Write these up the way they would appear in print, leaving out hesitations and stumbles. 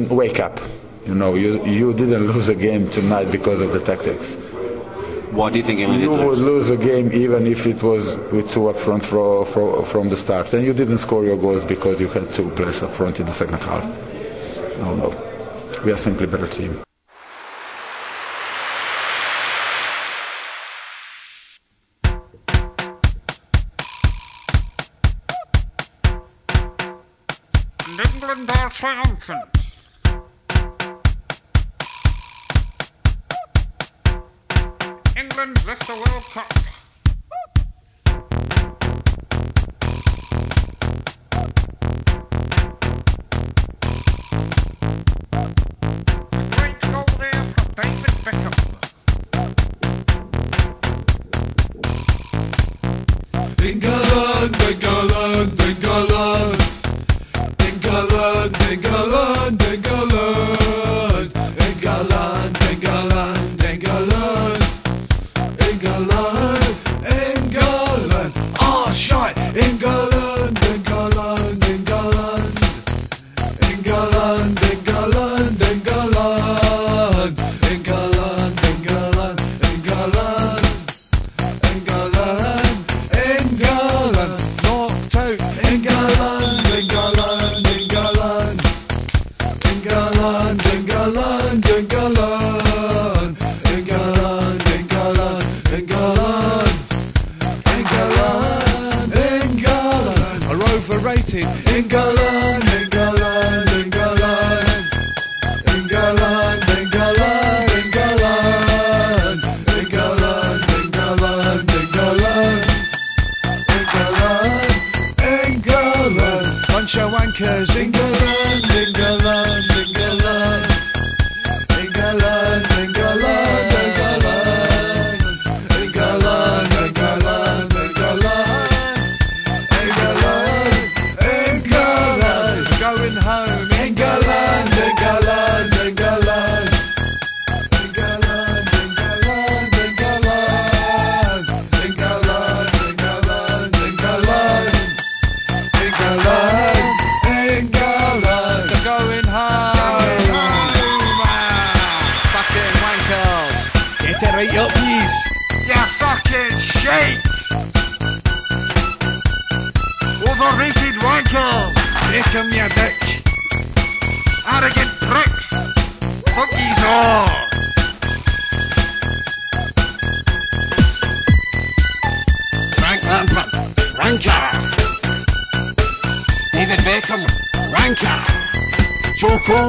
wake up. You know, you didn't lose a game tonight because of the tactics. Why do you think England You did would lose? lose a game even if it was with two up front from the start. And you didn't score your goals because you had two players up front in the second half. No. We are simply a better team. England are triumphant. England lift the World Cup. A great goal there from David Beckham. England, England, England. England, England, England, England, England, England, England, England, oh shite, England, England, England, England, England, England, England, England, England, England, knocked out, England, England. England, England, England, England, England, England, England, England, are overrated. England, England, England, England, England, England, England, England, England, England, bunch of wankers. England, England, England, England, England, England, England, England, England, England, going home. England, England, England, England, England, England, England, England, England, they're going home. Fucking wankers. Get it right up, please. You fucking shite. Overrated wankers. Take 'em, you dick. Arrogant pricks. Funkies all. Frank Lampard. Wanker. David Beckham, wanker. Joko,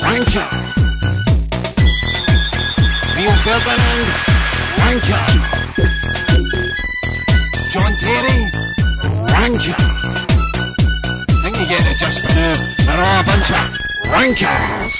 wanker. Rio Ferdinand, wanker. John Terry, wanker. I think you get it just for now. They're all a bunch of wankers.